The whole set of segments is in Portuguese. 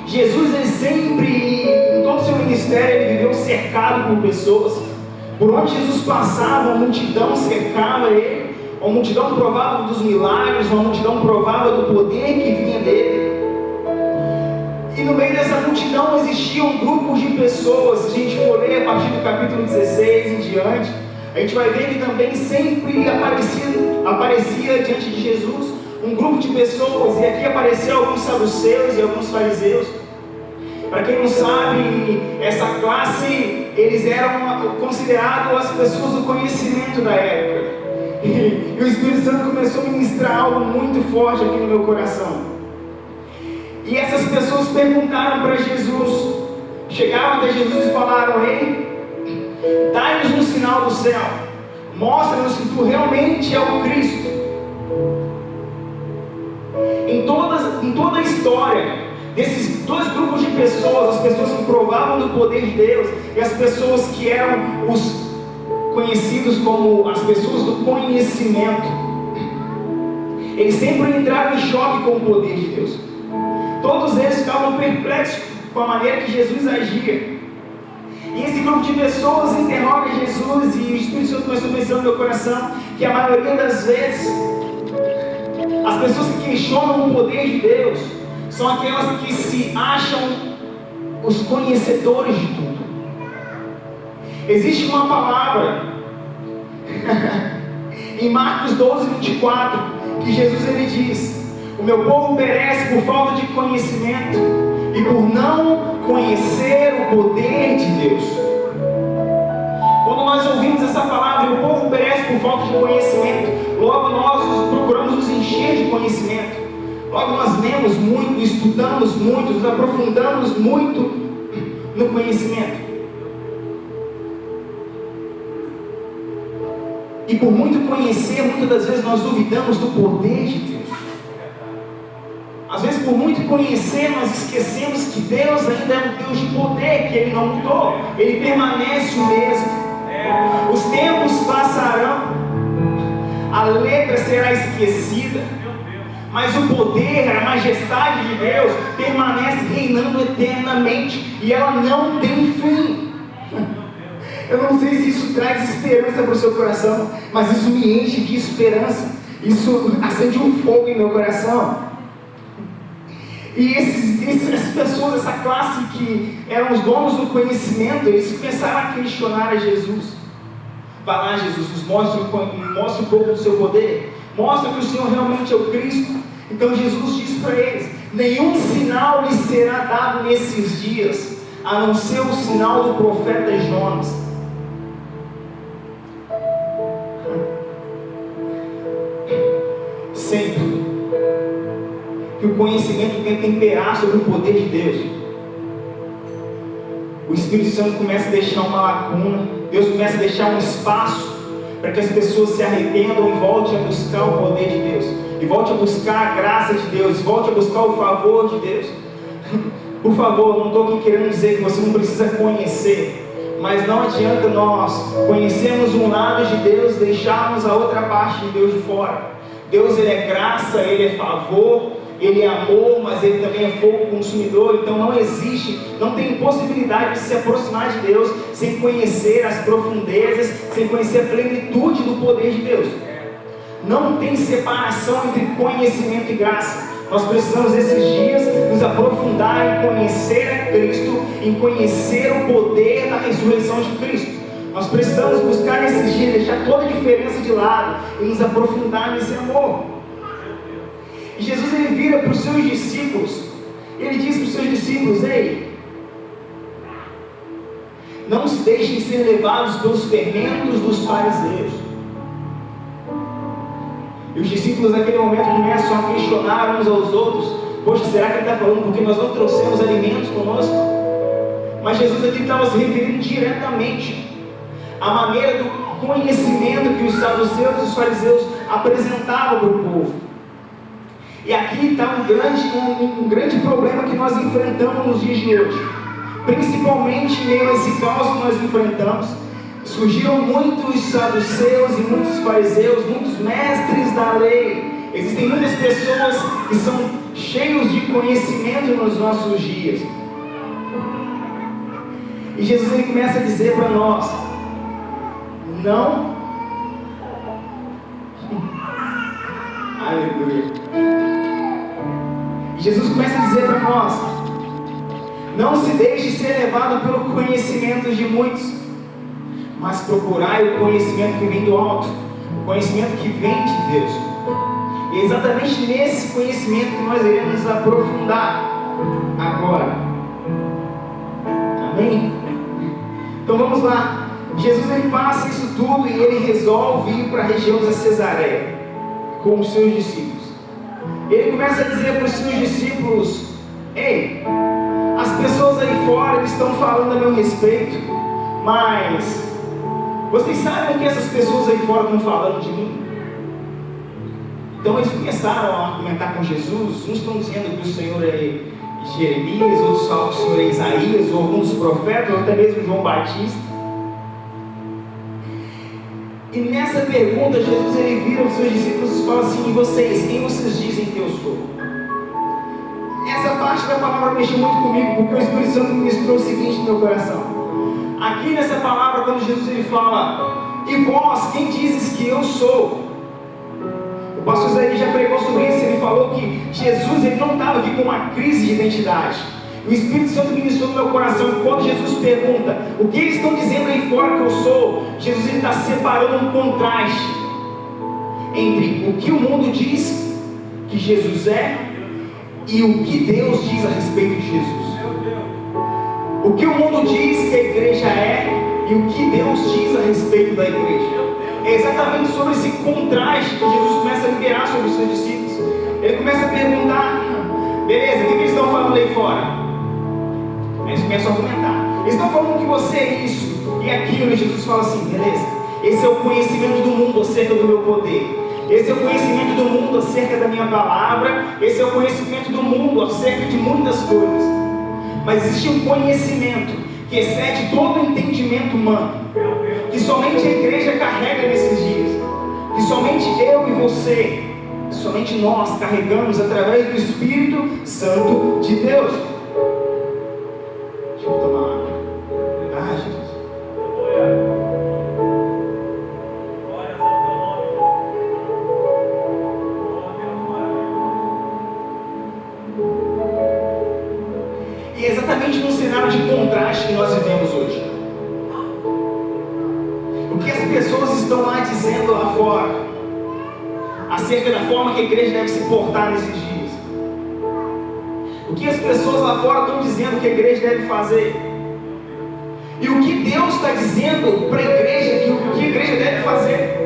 Jesus, ele sempre, em todo o seu ministério, ele viveu cercado por pessoas. Por onde Jesus passava, uma multidão cercava ele, uma multidão provava dos milagres, uma multidão provava do poder que vinha dele. E no meio dessa multidão existiam grupos de pessoas. Se a gente for ler a partir do capítulo 16 em diante, a gente vai ver que também sempre aparecia diante de Jesus um grupo de pessoas, e aqui apareceram alguns saduceus e alguns fariseus. Para quem não sabe, essa classe, eles eram considerados as pessoas do conhecimento da época. E o Espírito Santo começou a ministrar algo muito forte aqui no meu coração. E essas pessoas perguntaram para Jesus, chegaram até Jesus e falaram: ei, dai-nos um sinal do céu, mostra-nos que tu realmente é o Cristo. Em toda a história desses dois grupos de pessoas, as pessoas que provavam do poder de Deus e as pessoas que eram os conhecidos como as pessoas do conhecimento, eles sempre entraram em choque com o poder de Deus. Todos eles ficavam perplexos com a maneira que Jesus agia. E esse grupo de pessoas interroga Jesus, e o Espírito Santo começou a pensar no meu coração que a maioria das vezes as pessoas que questionam o poder de Deus são aquelas que se acham os conhecedores de tudo. Existe uma palavra em Marcos 12:24 que Jesus ele diz: o meu povo perece por falta de conhecimento e por não conhecer o poder de Deus. Quando nós ouvimos essa palavra, o povo perece por falta de conhecimento, logo nós procuramos nos encher de conhecimento. Logo nós lemos muito, estudamos muito, nos aprofundamos muito no conhecimento. E por muito conhecer, muitas das vezes nós duvidamos do poder de Deus. Às vezes, por muito conhecer, nós esquecemos que Deus ainda é um Deus de poder, que Ele não mudou, Ele permanece o mesmo. Os tempos passarão, a letra será esquecida, mas o poder, a majestade de Deus permanece reinando eternamente, e ela não tem fim. Eu não sei se isso traz esperança para o seu coração, mas isso me enche de esperança, isso acende um fogo em meu coração. E essas pessoas, essa classe que eram os donos do conhecimento, eles começaram a questionar a Jesus. Vai lá, Jesus, nos mostre um pouco do seu poder, mostra que o Senhor realmente é o Cristo. Então Jesus disse para eles: nenhum sinal lhes será dado nesses dias, a não ser o sinal do profeta Jonas. Sempre que o conhecimento tenta imperar sobre o poder de Deus, o Espírito Santo começa a deixar uma lacuna, Deus começa a deixar um espaço para que as pessoas se arrependam e voltem a buscar o poder de Deus, e volte a buscar a graça de Deus, volte a buscar o favor de Deus. Por favor, não estou aqui querendo dizer que você não precisa conhecer, mas não adianta nós conhecermos um lado de Deus e deixarmos a outra parte de Deus de fora. Deus, Ele é graça, Ele é favor, Ele é amor, mas Ele também é fogo consumidor. Então não tem possibilidade de se aproximar de Deus sem conhecer as profundezas, sem conhecer a plenitude do poder de Deus. Não tem separação entre conhecimento e graça. Nós precisamos esses dias nos aprofundar em conhecer a Cristo, em conhecer o poder da ressurreição de Cristo. Nós precisamos buscar nesses dias, deixar toda a diferença de lado e nos aprofundar nesse amor. E Jesus ele vira para os seus discípulos, ele diz para os seus discípulos: ei, não se deixem ser levados pelos fermentos dos fariseus. E os discípulos naquele momento começam a questionar uns aos outros: poxa, será que ele está falando porque nós não trouxemos alimentos conosco? Mas Jesus aqui estava se referindo diretamente à maneira do conhecimento que os saduceus e os fariseus apresentavam para o povo. E aqui está um grande problema que nós enfrentamos nos dias de hoje, principalmente em meio a esse caos que nós enfrentamos. Surgiram muitos saduceus e muitos fariseus, muitos mestres da lei. Existem muitas pessoas que são cheios de conhecimento nos nossos dias. E Jesus ele começa a dizer para nós: não. Aleluia. E Jesus começa a dizer para nós: não se deixe ser levado pelo conhecimento de muitos, mas procurai o conhecimento que vem do alto, o conhecimento que vem de Deus. E é exatamente nesse conhecimento que nós iremos nos aprofundar agora. Amém? Então vamos lá. Jesus ele passa isso tudo e ele resolve ir para a região de Cesareia com os seus discípulos. Ele começa a dizer para os seus discípulos: ei, as pessoas aí fora eles estão falando a meu respeito, mas vocês sabem o que essas pessoas aí fora estão falando de mim? Então eles começaram a argumentar com Jesus. Uns estão dizendo que o Senhor é Jeremias, outros falam que o Senhor é Isaías, ou alguns profetas, ou até mesmo João Batista. E nessa pergunta, Jesus ele vira os seus discípulos e fala assim: e vocês, quem vocês dizem que eu sou? Essa parte da palavra mexeu muito comigo, porque o Espírito Santo ministrou o seguinte no meu coração. Aqui nessa palavra, quando Jesus ele fala: e vós, quem dizes que eu sou? O pastor Isaías já pregou sobre isso. Ele falou que Jesus ele não estava aqui com uma crise de identidade. O Espírito Santo ministrou no meu coração. E quando Jesus pergunta o que eles estão dizendo aí fora que eu sou, Jesus ele está separando um contraste entre o que o mundo diz que Jesus é e o que Deus diz a respeito de Jesus. O que o mundo diz que a igreja é e o que Deus diz a respeito da igreja. É exatamente sobre esse contraste que Jesus começa a liberar sobre os seus discípulos. Ele começa a perguntar: beleza, o que eles estão falando aí fora? Eles começam a argumentar. Eles estão falando que você é isso e aquilo. E Jesus fala assim: beleza, esse é o conhecimento do mundo acerca do meu poder. Esse é o conhecimento do mundo acerca da minha palavra. Esse é o conhecimento do mundo acerca de muitas coisas. Mas existe um conhecimento que excede todo o entendimento humano, que somente a igreja carrega nesses dias, que somente eu e você, que somente nós carregamos através do Espírito Santo de Deus. Deixa eu tomar água. Ah, Jesus. E é exatamente num cenário de contraste que nós vivemos hoje. O que as pessoas estão lá dizendo lá fora acerca da forma que a igreja deve se portar nesses dias? O que as pessoas lá fora estão dizendo que a igreja deve fazer? E o que Deus está dizendo para a igreja que o que a igreja deve fazer?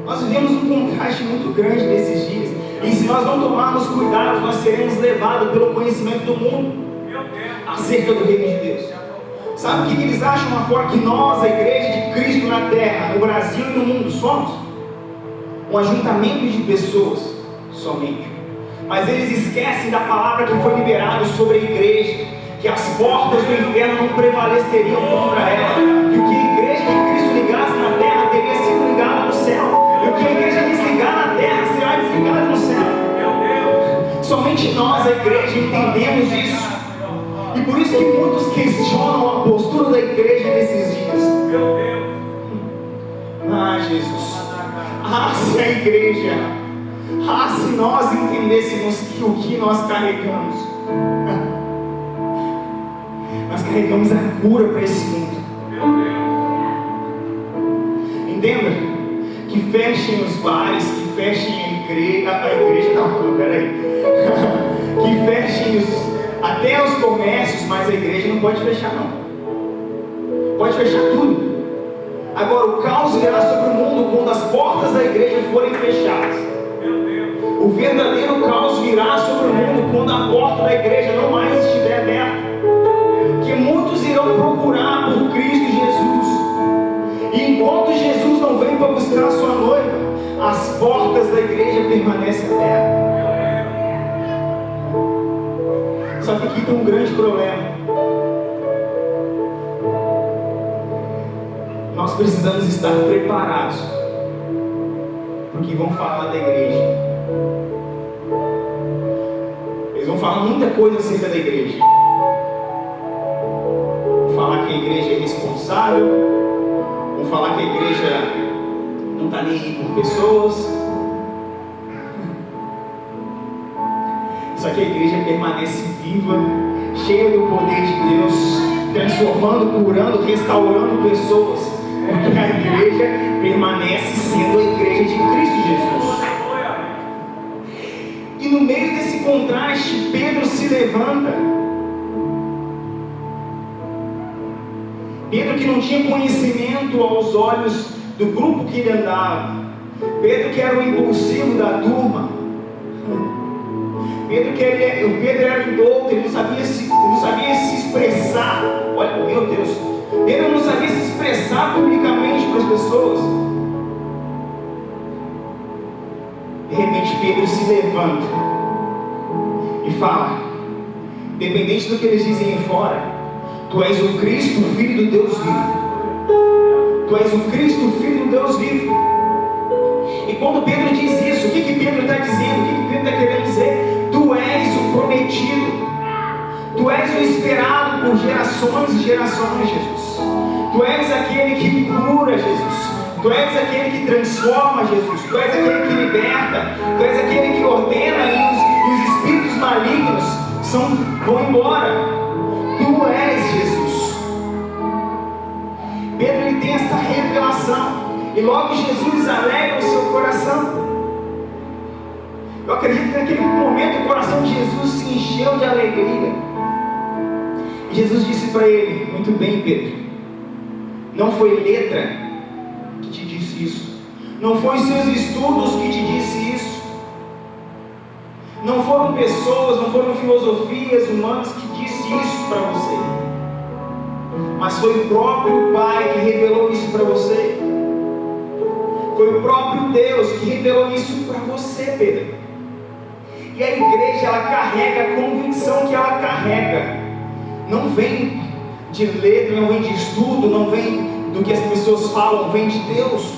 Nós vivemos um contraste muito grande nesses dias. E se nós não tomarmos cuidado, nós seremos levados pelo conhecimento do mundo acerca do reino de Deus. Sabe o que eles acham lá fora? Que nós, a igreja de Cristo na terra, no Brasil e no mundo, somos um ajuntamento de pessoas somente. Mas eles esquecem da palavra que foi liberada sobre a igreja, que as portas do inferno não prevaleceriam contra ela, que o que a igreja de Cristo ligasse na terra teria sido ligado no céu, e o que a igreja desligar na terra será desligado no céu. Somente nós, a igreja, entendemos isso. E por isso que muitos questionam a postura da igreja nesses dias. Ah, Jesus. Ah, se a igreja, se nós entendêssemos que o que nós carregamos, nós carregamos a cura para esse mundo. Entenda que fechem os bares, que fechem a igreja não, peraí. Que fechem até os comércios, mas a igreja não pode fechar não. Pode fechar tudo. Agora o caos virá sobre o mundo quando as portas da igreja forem fechadas. O verdadeiro caos virá sobre o mundo quando a porta da igreja não mais estiver aberta. Que muitos irão procurar por Cristo Jesus. E enquanto Jesus não vem para buscar a sua noiva, as portas da igreja permanecem abertas. Só que aqui tem um grande problema. Nós precisamos estar preparados para o que vão falar da igreja. falar muita coisa acerca da igreja. Vão falar que a igreja é irresponsável, vão falar que a igreja não está nem aí por pessoas. Só que a igreja permanece viva, cheia do poder de Deus, transformando, curando, restaurando pessoas, porque a igreja permanece sendo a igreja de Cristo Jesus. E no meio desse contraste, Pedro se levanta. Pedro, que não tinha conhecimento aos olhos do grupo que ele andava, Pedro, que era o impulsivo da turma, Pedro era indouto, ele não sabia se expressar. Olha, meu Deus, Pedro não sabia se expressar publicamente para as pessoas. De repente Pedro se levanta e fala, independente do que eles dizem aí fora, tu és o Cristo, o Filho do Deus vivo. Tu és o Cristo, o Filho do Deus vivo. E quando Pedro diz isso, o que Pedro está dizendo? O que Pedro está querendo dizer? Tu és o prometido. Tu és o esperado por gerações e gerações, Jesus. Tu és aquele que cura, Jesus. Tu és aquele que transforma, Jesus. Tu és aquele que liberta. Tu és aquele que ordena e os espíritos malignos vão embora. Tu és Jesus. Pedro, ele tem essa revelação. E logo Jesus alegra o seu coração. Eu acredito que naquele momento o coração de Jesus se encheu de alegria. E Jesus disse para ele, muito bem, Pedro, não foi letra que te disse isso, não foi seus estudos que te disse isso, não foram pessoas, não foram filosofias humanas que disse isso para você, mas foi o próprio Pai que revelou isso para você. Foi o próprio Deus que revelou isso para você, Pedro. E a igreja, ela carrega a convicção que ela carrega. Não vem de letra, não vem de estudo, não vem do que as pessoas falam, vem de Deus.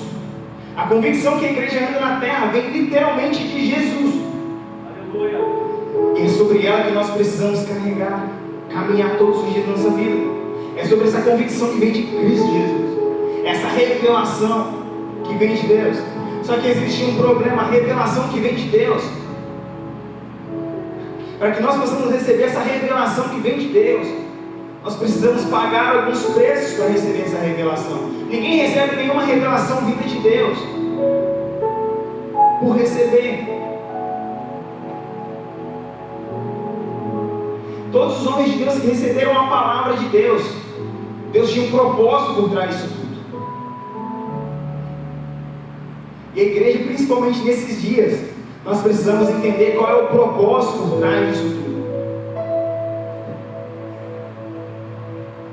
A convicção que a igreja anda na terra vem literalmente de Jesus. Aleluia. E é sobre ela que nós precisamos carregar, caminhar todos os dias da nossa vida. É sobre essa convicção que vem de Cristo Jesus. Essa revelação que vem de Deus. Só que existe um problema, a revelação que vem de Deus. Para que nós possamos receber essa revelação que vem de Deus, nós precisamos pagar alguns preços para receber essa revelação. Ninguém recebe nenhuma revelação vinda de Deus por receber. Todos os homens de Deus que receberam a palavra de Deus, Deus tinha um propósito por trás disso tudo. E a igreja, principalmente nesses dias, nós precisamos entender qual é o propósito por trás disso tudo.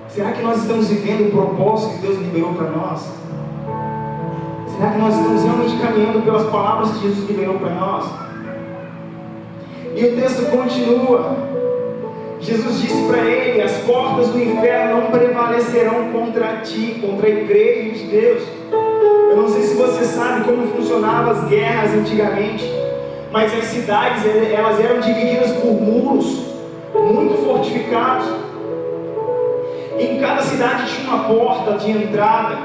Será que nós estamos vivendo o propósito que Deus liberou para nós? Será que nós estamos realmente caminhando pelas palavras que Jesus liberou para nós? E o texto continua. Jesus disse para ele, as portas do inferno não prevalecerão contra ti, contra a igreja de Deus. Eu não sei se você sabe como funcionavam as guerras antigamente, mas as cidades, elas eram divididas por muros muito fortificados. Em cada cidade tinha uma porta de entrada,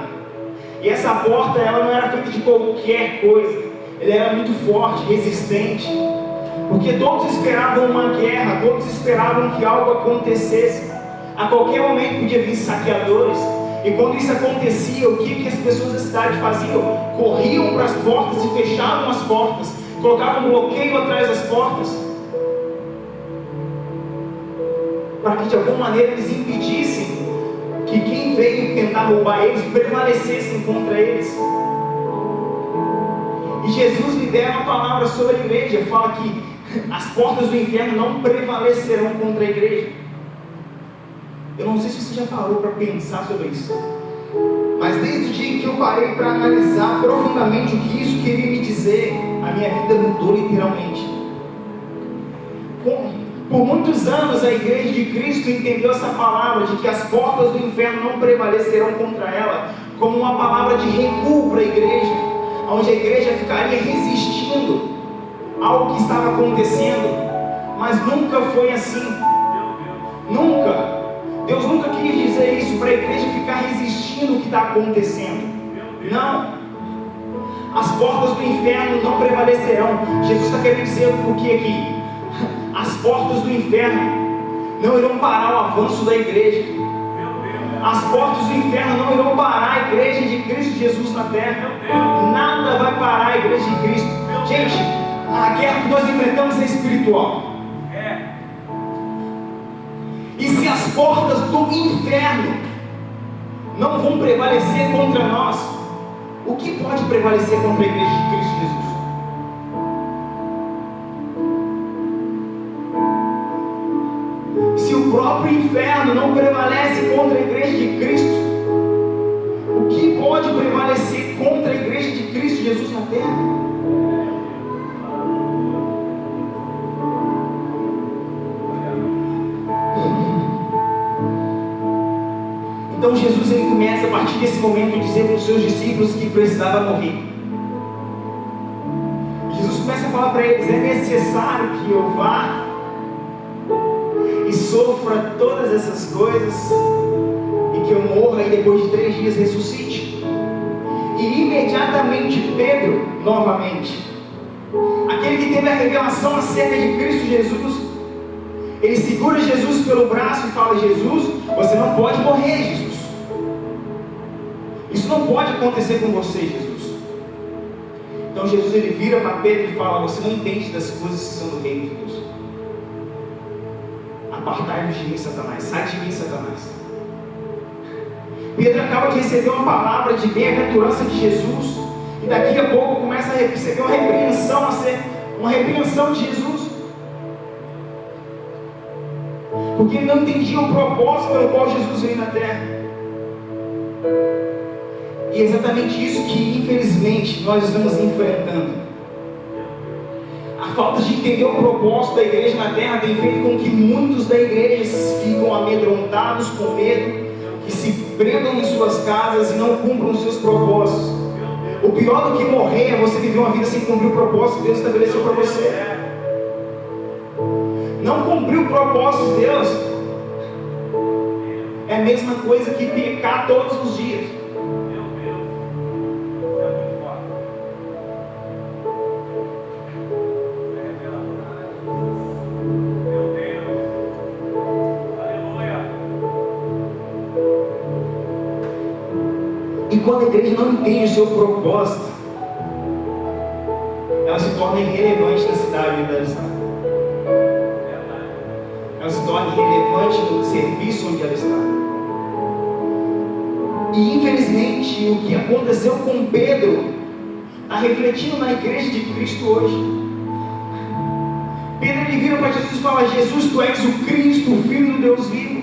e essa porta, ela não era feita de qualquer coisa, ela era muito forte, resistente, porque todos esperavam uma guerra, todos esperavam que algo acontecesse. A qualquer momento podia vir saqueadores, e quando isso acontecia, o que as pessoas da cidade faziam? Corriam para as portas e fechavam as portas, colocavam um bloqueio atrás das portas, para que de alguma maneira eles impedissem que quem veio tentar roubar eles prevalecessem contra eles. E Jesus libera uma palavra sobre a igreja, fala que as portas do inferno não prevalecerão contra a igreja. Eu não sei se você já parou para pensar sobre isso, mas desde o dia que eu parei para analisar profundamente o que isso queria me dizer, a minha vida mudou literalmente. Por muitos anos a igreja de Cristo entendeu essa palavra de que as portas do inferno não prevalecerão contra ela como uma palavra de recuo para a igreja, onde a igreja ficaria resistindo ao que estava acontecendo, Mas nunca foi assim. Nunca. Deus nunca quis dizer isso para a igreja ficar resistindo o que está acontecendo. Não. As portas do inferno não prevalecerão. Jesus está querendo dizer o que aqui? As portas do inferno não irão parar o avanço da igreja. As portas do inferno não irão parar a igreja de Cristo Jesus na terra. Nada vai parar a igreja de Cristo. Gente, a guerra que nós enfrentamos é espiritual. E se as portas do inferno não vão prevalecer contra nós, o que pode prevalecer contra a igreja de Cristo Jesus? Se o próprio inferno não prevalece contra a igreja de Cristo, o que pode prevalecer contra a igreja de Cristo Jesus na terra? Então Jesus ele começa a partir desse momento a dizer para os seus discípulos que precisava morrer. Jesus começa a falar para eles: é necessário que eu vá e sofra todas essas coisas e que eu morra e depois de 3 dias ressuscite. E imediatamente Pedro, novamente, aquele que teve a revelação acerca de Cristo Jesus, ele segura Jesus pelo braço e fala: Jesus, você não pode morrer, Jesus. Isso não pode acontecer com você, Jesus. Então Jesus ele vira para Pedro e fala: você não entende das coisas que são do reino de Deus. Apartai-vos de mim, Satanás. Sai de mim, Satanás. Pedro acaba de receber uma palavra de bem-aventurança de Jesus, e daqui a pouco começa a receber uma repreensão de Jesus, porque ele não entendia o propósito pelo qual Jesus veio na terra. E é exatamente isso que infelizmente nós estamos enfrentando. A falta de entender o propósito da igreja na terra tem feito com que muitos da igreja ficam amedrontados com medo, que se prendam em suas casas e não cumpram os seus propósitos. O pior do que morrer é você viver uma vida sem cumprir o propósito que Deus estabeleceu para você. Não cumprir o propósito de Deus é a mesma coisa que pecar todos os dias. E quando a igreja não entende o seu propósito, ela se torna irrelevante na cidade onde ela está. Ela se torna irrelevante no serviço onde ela está. E infelizmente o que aconteceu com Pedro está refletindo na igreja de Cristo hoje. Pedro ele vira para Jesus e fala: Jesus, tu és o Cristo, o Filho do Deus vivo.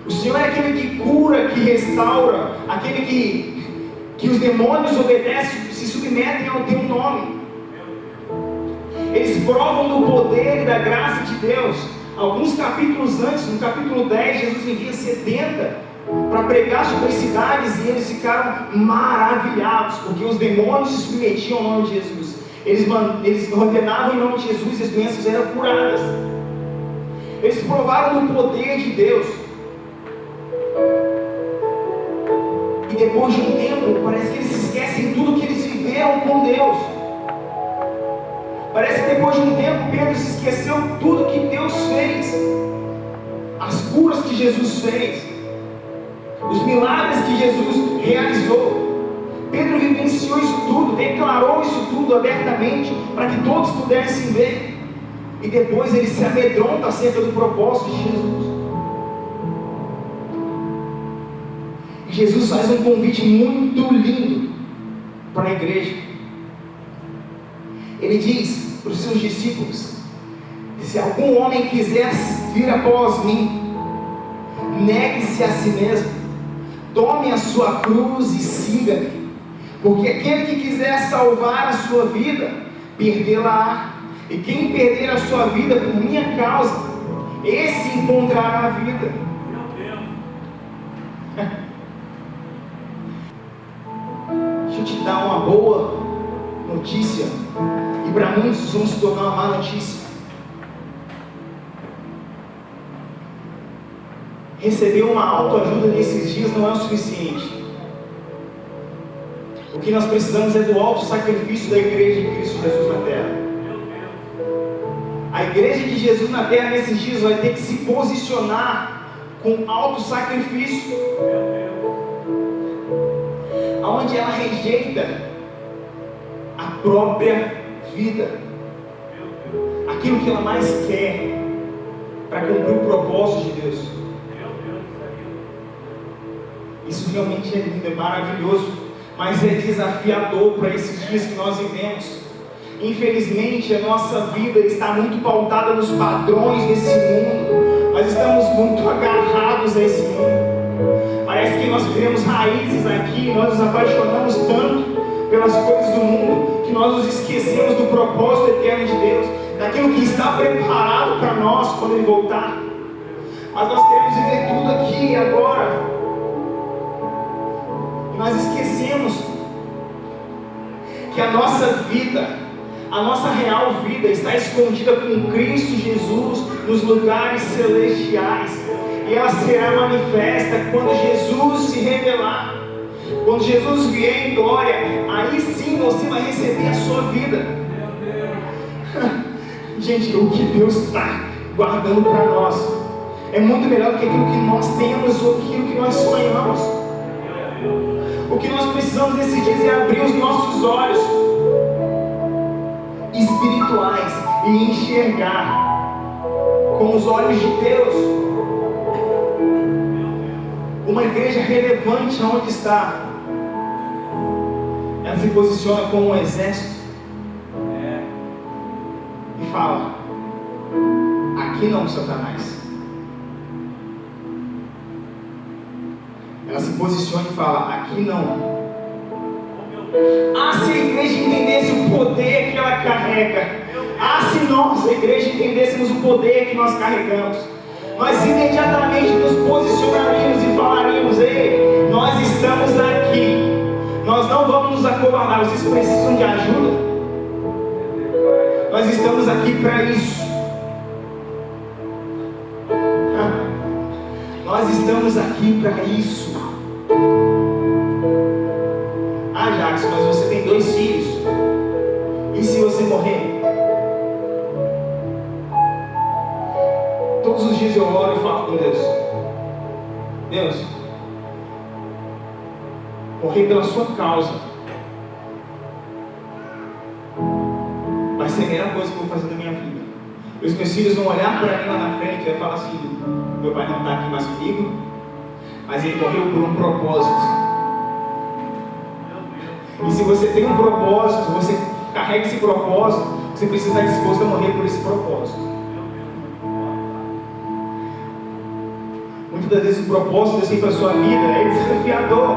O Senhor é aquele que cura, que restaura, aquele que os demônios obedecem, se submetem ao teu nome. Eles provam do poder e da graça de Deus. Alguns capítulos antes, no capítulo 10, Jesus envia 70 para pregar sobre as cidades, e eles ficaram maravilhados, porque os demônios se submetiam ao nome de Jesus. Eles ordenavam em nome de Jesus e as doenças eram curadas. Eles provaram do poder de Deus. E depois de um tempo, parece que eles se esquecem de tudo que eles viveram com Deus. Parece que depois de um tempo, Pedro se esqueceu de tudo que Deus fez. As curas que Jesus fez, os milagres que Jesus realizou. Pedro vivenciou isso tudo, declarou isso tudo abertamente, para que todos pudessem ver. E depois ele se amedronta acerca do propósito de Jesus. Jesus faz um convite muito lindo para a igreja. Ele diz para os seus discípulos: se algum homem quiser vir após mim, negue-se a si mesmo, tome a sua cruz e siga-me. Porque aquele que quiser salvar a sua vida, perdê-la-á. E quem perder a sua vida por minha causa, esse encontrará a vida. Deixa eu te dar uma boa notícia, e para muitos vamos se tornar uma má notícia. receber uma autoajuda nesses dias não é o suficiente. O que nós precisamos é do alto sacrifício da igreja de Cristo Jesus na terra. A igreja de Jesus na terra nesses dias vai ter que se posicionar com alto sacrifício, aonde ela rejeita a própria vida, aquilo que ela mais quer para cumprir o propósito de Deus. Isso realmente é lindo, é maravilhoso, mas é desafiador para esses dias que nós vivemos. Infelizmente, a nossa vida está muito pautada nos padrões desse mundo. Nós estamos muito agarrados a esse mundo. Parece que nós criamos raízes aqui, nós nos apaixonamos tanto pelas coisas do mundo, que nós nos esquecemos do propósito eterno de Deus, daquilo que está preparado para nós quando Ele voltar. Mas nós queremos viver tudo aqui e agora. E nós esquecemos que a nossa vida, a nossa real vida está escondida com Cristo Jesus nos lugares celestiais. E ela será manifesta quando Jesus se revelar. Quando Jesus vier em glória, aí sim você vai receber a sua vida. Gente, o que Deus está guardando para nós é muito melhor do que aquilo que nós temos ou aquilo que nós sonhamos. O que nós precisamos nesses dias é abrir os nossos olhos espirituais e enxergar com os olhos de Deus. Uma igreja relevante onde está, ela se posiciona como um exército e fala: aqui não, Satanás. Ela se posiciona e fala: aqui não. Se a igreja entendesse o poder que ela carrega, se nós, a igreja, entendêssemos o poder que nós carregamos, nós imediatamente nos posicionaríamos e falaríamos: ei, nós estamos aqui, nós não vamos nos acovardar. Vocês precisam de ajuda? Nós estamos aqui para isso. Nós estamos aqui para isso. Jackson, mas você tem 2 filhos. E se você morrer? Todos os dias eu oro e falo com Deus: Deus, morrer pela sua causa vai ser a melhor coisa que eu vou fazer na minha vida. E os meus filhos vão olhar para mim lá na frente e vão falar assim: meu pai não está aqui mais comigo, mas ele morreu por um propósito. E se você tem um propósito, você carrega esse propósito, você precisa estar disposto a morrer por esse propósito. Muitas das vezes o propósito de Deus para a sua vida é desafiador.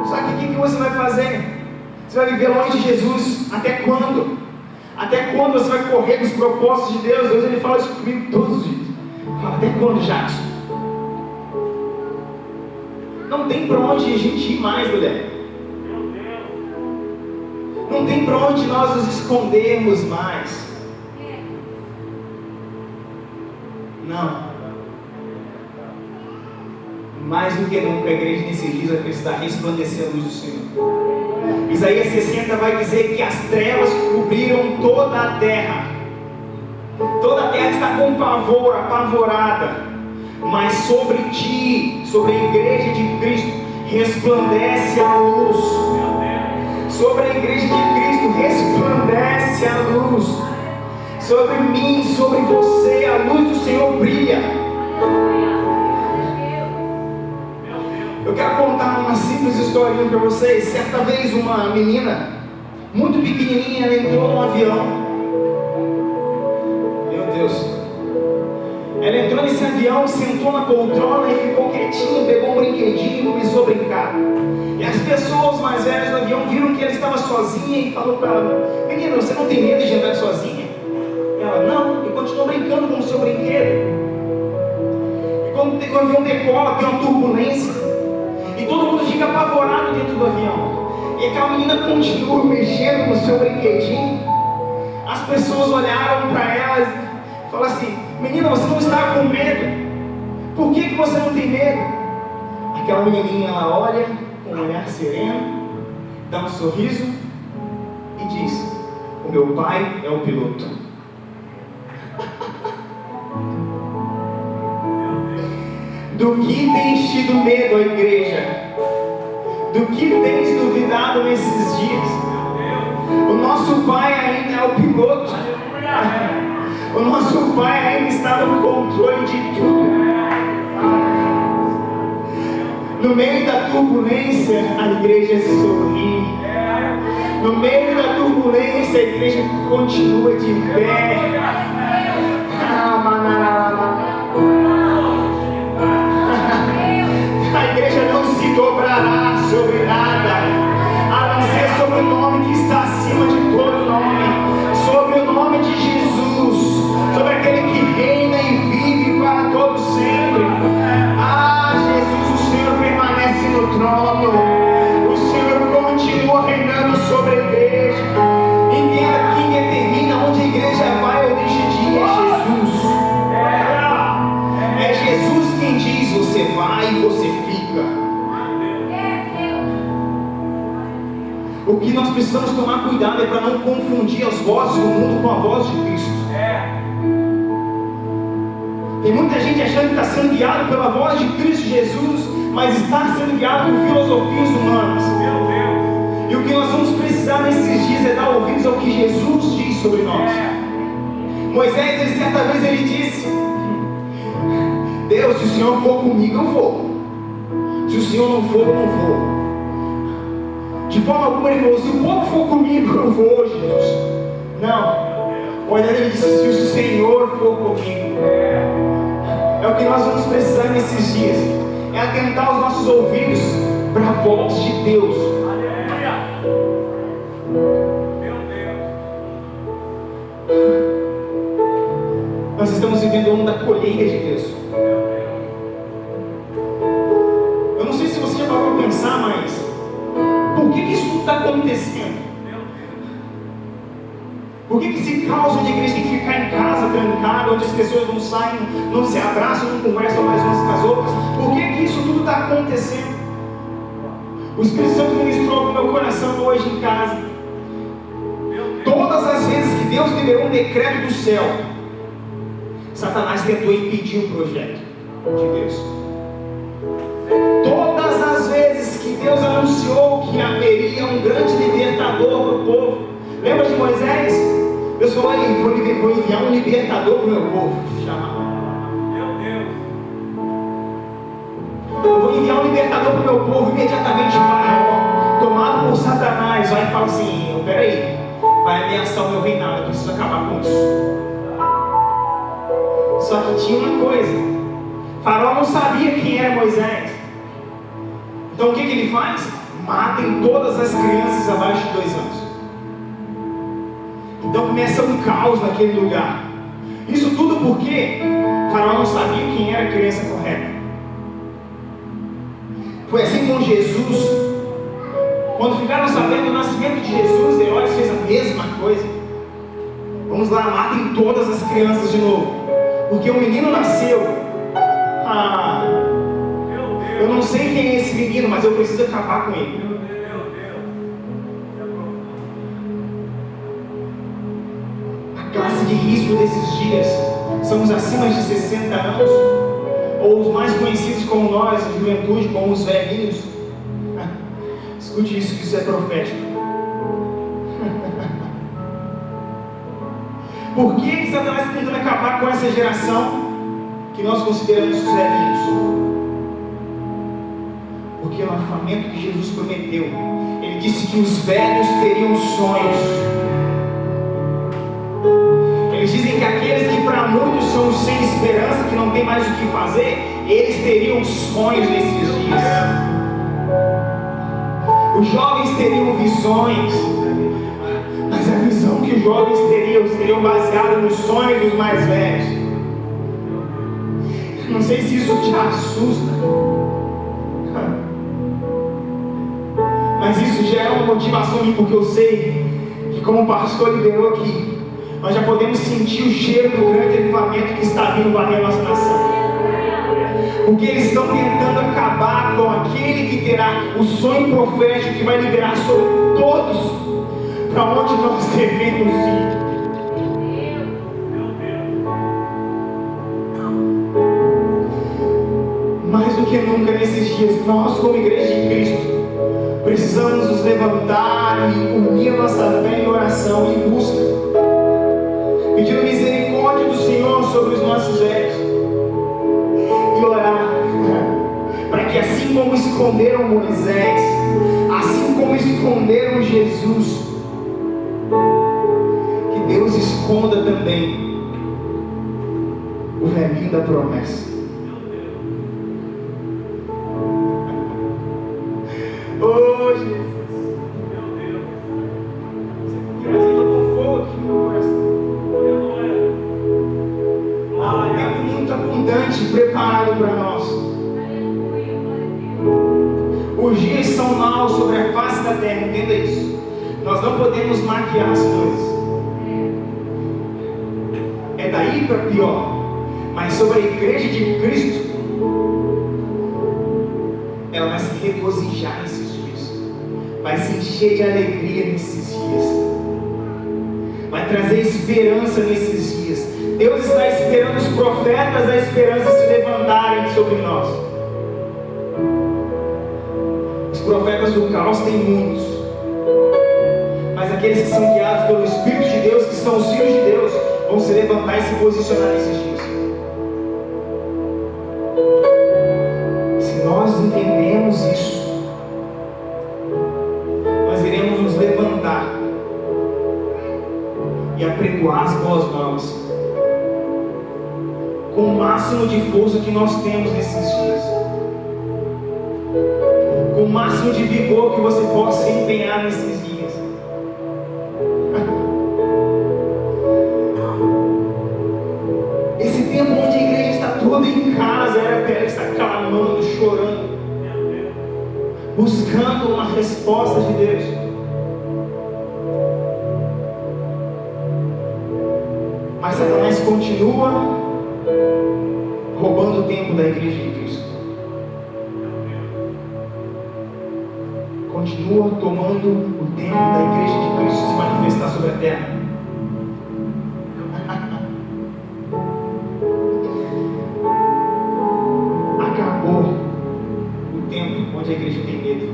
Só que o que você vai fazer? Você vai viver longe de Jesus até quando? Até quando você vai correr dos propósitos de Deus? Deus, Ele fala isso comigo todos os dias. Fala: até quando, Jackson? Não tem para onde a gente ir mais, mulher. Não tem para onde nós nos escondermos mais. Não. Mais do que nunca, a igreja nesses dias vai precisar resplandecer a luz do Senhor. Isaías 60 vai dizer que as trevas cobriram toda a terra. Toda a terra está com pavor, apavorada. Mas sobre ti, sobre a igreja de Cristo, resplandece a luz. Sobre a igreja de Cristo, resplandece a luz. Sobre mim, sobre você, a luz do Senhor brilha. Eu quero contar uma simples historinha para vocês. Certa vez uma menina, muito pequenininha, ela entrou num avião. Meu Deus. Ela entrou nesse avião, sentou na poltrona e ficou quietinha, pegou um brinquedinho e começou a brincar. E as pessoas mais velhas do avião viram que ela estava sozinha e falou para ela: menina, você não tem medo de andar sozinha? E ela: não, e continuou brincando com o seu brinquedo. E quando o avião decola, tem uma turbulência, e todo mundo fica apavorado dentro do avião. E aquela menina continua mexendo no seu brinquedinho. As pessoas olharam para ela e falaram assim: Menina, você não está com medo. Por que você não tem medo? Aquela menininha, ela olha com um olhar sereno, dá um sorriso e diz: o meu pai é o piloto. Do que tens tido medo, a igreja? Do que tens duvidado nesses dias? O nosso pai ainda é o piloto. O nosso pai ainda está no controle de tudo. No meio da turbulência, a igreja sorri. No meio da turbulência, a igreja continua de pé. A igreja não se dobrará sobre nada, a não ser sobre o nome que está acima de todo nome, sobre o nome de Jesus, sobre aquele que reina e vive para todo sempre. Jesus, o Senhor permanece no trono, o Senhor continua reinando sobre a igreja. Entenda que quem determina onde a igreja vai ou deixa de ir é Jesus. É Jesus quem diz: você vai e você fica. O que nós precisamos tomar cuidado é para não confundir as vozes do mundo com a voz de Cristo. Tem muita gente achando que está sendo guiado pela voz de Cristo Jesus, mas está sendo guiado por filosofias humanas. E o que nós vamos precisar nesses dias é dar ouvidos ao que Jesus diz sobre nós. Moisés, certa vez ele disse: Deus, se o Senhor for comigo, eu vou. Se o Senhor não for, eu não vou. De forma alguma ele falou: se o povo for comigo, eu vou, Jesus. Não. Moisés ele disse: se o Senhor for comigo. É o que nós vamos precisar nesses dias. É atentar os nossos ouvidos para a voz de Deus. Nós estamos vivendo o ano da colheita de Deus. Eu não sei se você já parou para pensar, mas por que isso tudo está acontecendo? Por que esse caos onde a igreja tem que ficar em casa, trancada, onde as pessoas não saem, não se abraçam, não conversam mais umas com as outras? Por que isso tudo está acontecendo? O Espírito Santo ministrou no meu coração hoje em casa. Todas as vezes que Deus liberou um decreto do céu, Satanás tentou impedir o projeto de Deus. Todas as vezes que Deus anunciou que haveria um grande libertador para o povo, lembra de Moisés? Deus falou: vou enviar um libertador para o meu povo. Eu vou enviar um libertador para o meu povo. Imediatamente Faraó, tomado por Satanás, vai e fala assim: peraí, vai ameaçar o meu reinado, eu preciso acabar com isso. Só que tinha uma coisa: Faraó não sabia quem era Moisés. Então o que ele faz? Matem todas as crianças abaixo de 2 anos. Então começa um caos naquele lugar. Isso tudo porque Faraó não sabia quem era a criança correta. Foi assim com Jesus. Quando ficaram sabendo do nascimento de Jesus, Herodes fez a mesma coisa. Vamos lá, matem todas as crianças de novo, porque o menino nasceu. Eu não sei quem é esse menino, mas eu preciso acabar com ele. A classe de risco desses dias são os acima de 60 anos, ou os mais conhecidos como nós, a juventude, como os velhinhos. Escute isso, que isso é profético. Por que Satanás está tentando acabar com essa geração que nós consideramos os velhinhos? Porque o avivamento que Jesus prometeu, Ele disse que os velhos teriam sonhos. Eles dizem que aqueles que para muitos são sem esperança, que não tem mais o que fazer, eles teriam sonhos nesses dias. Os jovens teriam visões, mas a visão que os jovens teriam seriam baseada nos sonhos dos mais velhos. Não sei se isso te assusta, mas isso gera uma motivação em mim, porque eu sei que, como o pastor liberou aqui, nós já podemos sentir o cheiro do grande avivamento que está vindo varrer a nossa nação. Porque eles estão tentando acabar com aquele que terá o sonho profético que vai liberar sobre todos para onde nós devemos ir. Mais do que nunca nesses dias, nós como Igreja de Cristo precisamos nos levantar e unir a nossa fé em oração e busca, pedindo misericórdia do Senhor sobre os nossos erros e orar para que, assim como esconderam Moisés, assim como esconderam Jesus, que Deus esconda também o velhinho da promessa. Oh, Jesus, meu Deus, mas eu estou com fogo aqui no meu coração. Há um tempo muito abundante preparado para nós. Os dias são maus sobre a face da terra, entenda isso. Nós não podemos maquiar as coisas. É daí para pior. Mas sobre a Igreja de Cristo, ela vai se regozijar nesses dias, vai se encher de alegria nesses dias, vai trazer esperança nesses dias. Deus está esperando os profetas da esperança se levantarem sobre nós. Os profetas do caos têm muitos, mas aqueles que são guiados pelo Espírito de Deus, que são os filhos de Deus, vão se levantar e se posicionar nesses dias. Nós entendemos isso, nós iremos nos levantar e apregoar as boas novas com o máximo de força que nós temos nesses dias, com o máximo de vigor que você possa empenhar nesses dias. Esse tempo onde a igreja está toda em casa, era para ela estar clamando, chorando, buscando uma resposta de Deus. Mas Satanás continua roubando o tempo da Igreja de Cristo, continua tomando o tempo da Igreja de Cristo se manifestar sobre a terra. Onde a igreja tem medo.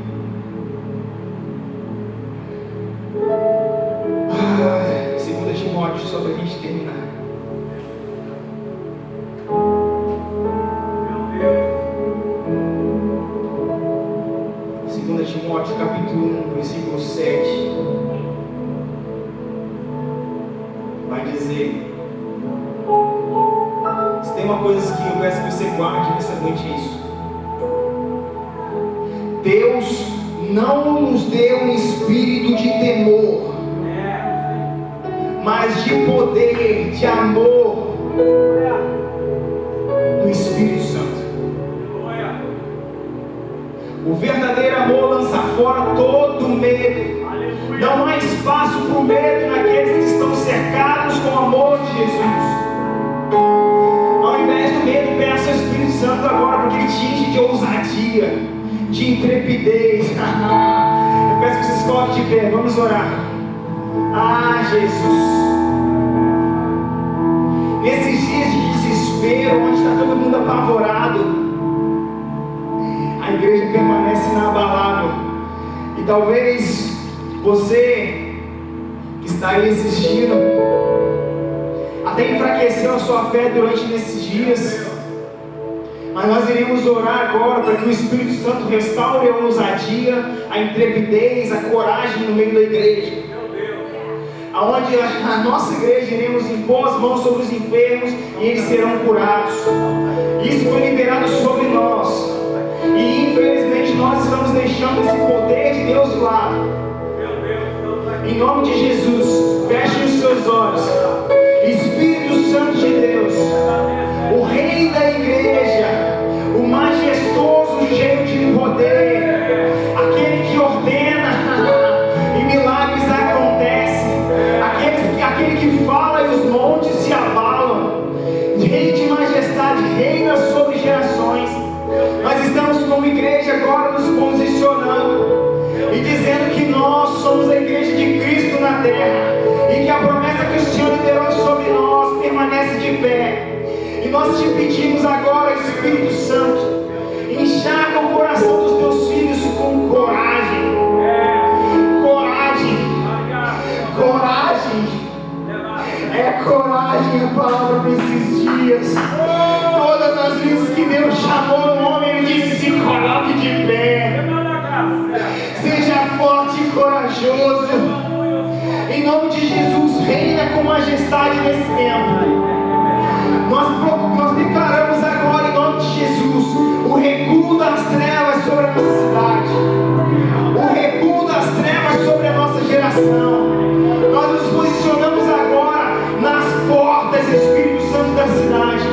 2 Timóteo, só para a gente terminar. Meu Deus. 2 Timóteo capítulo 1, versículo 7. Vai dizer: se tem uma coisa que eu peço que você guarde nessa noite, é isso. Deus não nos deu um espírito de temor, mas de poder, de amor, do Espírito Santo. O verdadeiro amor lança fora todo medo. Não há espaço para o medo naqueles que estão cercados com o amor de Jesus. Ao invés do medo, peça ao Espírito Santo agora, porque ele te enche de ousadia, de intrepidez. Eu peço que vocês coloquem de pé, vamos orar. Ah, Jesus, nesses dias de desespero, onde está todo mundo apavorado, a igreja permanece inabalável. E talvez você que está aí assistindo até enfraqueceu a sua fé durante esses dias. Mas nós iremos orar agora para que o Espírito Santo restaure a ousadia, a intrepidez, a coragem no meio da igreja. Aonde a nossa igreja iremos impor as mãos sobre os enfermos e eles serão curados. Isso foi liberado sobre nós. E infelizmente nós estamos deixando esse poder de Deus de lado. Em nome de Jesus, feche os seus olhos. Espírito Santo de Deus, o Rei da igreja, o majestoso, cheio de poder, aquele que ordena e milagres acontecem, aquele que fala e os montes se abalam. Rei de majestade, reina sobre gerações. Nós estamos como igreja agora nos posicionando e dizendo que nós somos a igreja de Cristo na terra e que a promessa que o Senhor liberou sobre nós permanece de pé. E nós te pedimos agora, Espírito Santo, encharca o coração dos teus filhos com coragem. Coragem. É coragem a palavra nesses dias. Todas as vezes que Deus chamou um homem, Ele disse: se coloque de pé. Seja forte e corajoso. Em nome de Jesus, reina com majestade nesse tempo. Nós declaramos agora, em nome de Jesus, o recuo das trevas sobre a nossa cidade, o recuo das trevas sobre a nossa geração. Nós nos posicionamos agora nas portas, Espírito Santo, da cidade.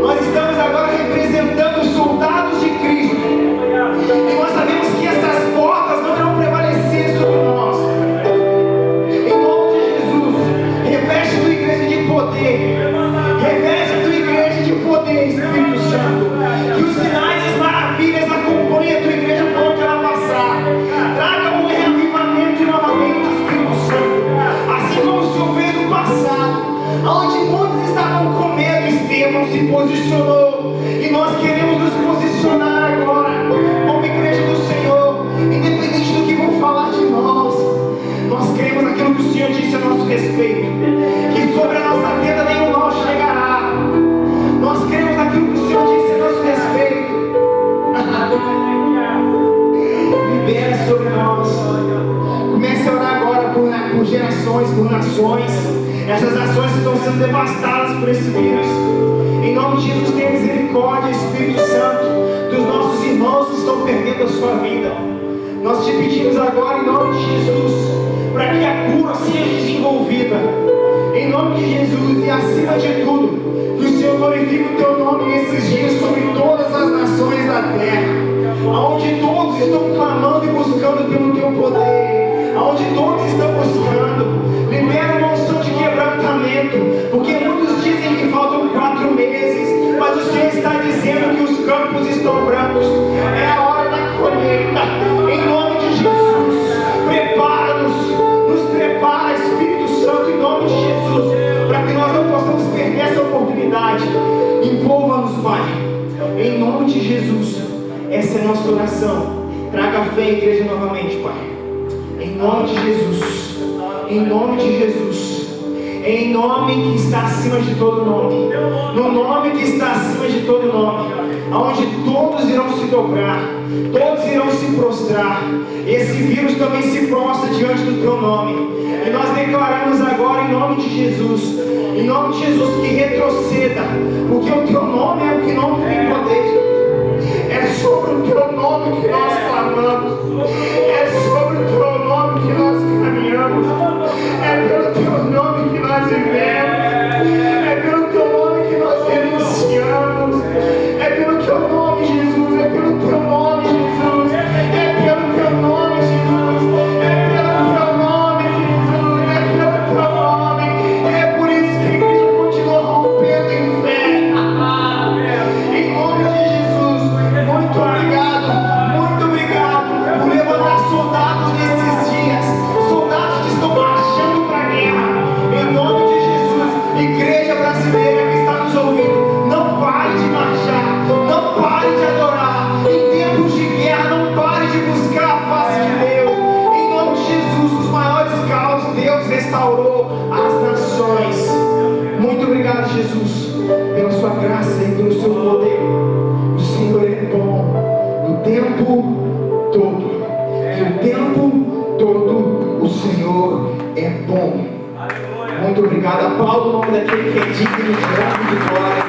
Nós estamos agora representando os soldados de Cristo, e nós sabemos que essas portas não irão prevalecer sobre nós. Em nome de Jesus, reveste a tua igreja de poder. Reveste a tua igreja de poder, Espírito Santo. Que os sinais e as maravilhas acompanhem a tua igreja por onde ela passar. Traga um reavivamento novamente, Espírito Santo. Assim como o Senhor fez no passado, onde muitos estavam com medo, Estevão se posicionou. E nós queremos nos posicionar agora como igreja do Senhor, independente do que vão falar de nós. Nós cremos naquilo que o Senhor disse a nosso respeito, que sobre a nossa tenda nenhum mal chegará. Nós cremos naquilo que o Senhor disse a nosso respeito. Libera sobre nós. Comece a orar agora por gerações, por nações. Essas nações estão sendo devastadas por esse vírus. Em nome de Jesus, tenha misericórdia, Espírito Santo, dos nossos irmãos que estão perdendo a sua vida. Nós te pedimos agora, em nome de Jesus, para que a cura seja desenvolvida. Em nome de Jesus, e acima de tudo, que o Senhor glorifique o teu nome nesses dias sobre todas as nações da terra, onde todos estão clamando e buscando pelo teu poder, onde todos estão buscando. Libera uma unção de quebrantamento, porque muitos dizem que faltam 4 meses, mas o Senhor está dizendo que os campos estão brancos. É a hora da colheita. Em nome de Jesus, prepara-nos, nos prepara, Espírito Santo, em nome de Jesus, para que nós não possamos perder essa oportunidade. Envolva-nos, Pai, em nome de Jesus. Essa é a nossa oração. Traga fé à igreja novamente, Pai, em nome de Jesus. Em nome de Jesus, em nome que está acima de todo nome, no nome que está acima de todo nome, aonde todos irão se dobrar, todos irão se prostrar. Esse vírus também se prostra diante do teu nome, e nós declaramos agora em nome de Jesus, em nome de Jesus, que retroceda, porque o teu nome é o que não tem poder. É sobre o teu nome que nós clamamos, é sobre o teu nome que nós caminhamos, é pelo teu nome que nós vivemos, é pelo teu nome que nós renunciamos, é pelo teu nome, Jesus, é pelo teu nome, Jesus, é pelo teu nome, Jesus, é pelo teu nome, Jesus, é pelo teu nome. É por isso que a igreja continua rompendo em fé. Em nome de Jesus, muito obrigado por levantar soldados nesses dias, soldados que estão marchando para a guerra. Em nome de Jesus, igreja brasileira que está nos ouvindo, não pare de marchar, não pare de adorar. Em tempos de guerra, não pare de buscar a face de Deus. Em nome de Jesus, os maiores caos, Deus restaurou as nações. Muito obrigado, Jesus, pela sua graça e pelo seu poder. O Senhor é bom o tempo todo, e o tempo todo o Senhor é bom. Muito obrigado. Aplauda o nome daquele que é digno de honra e de glória.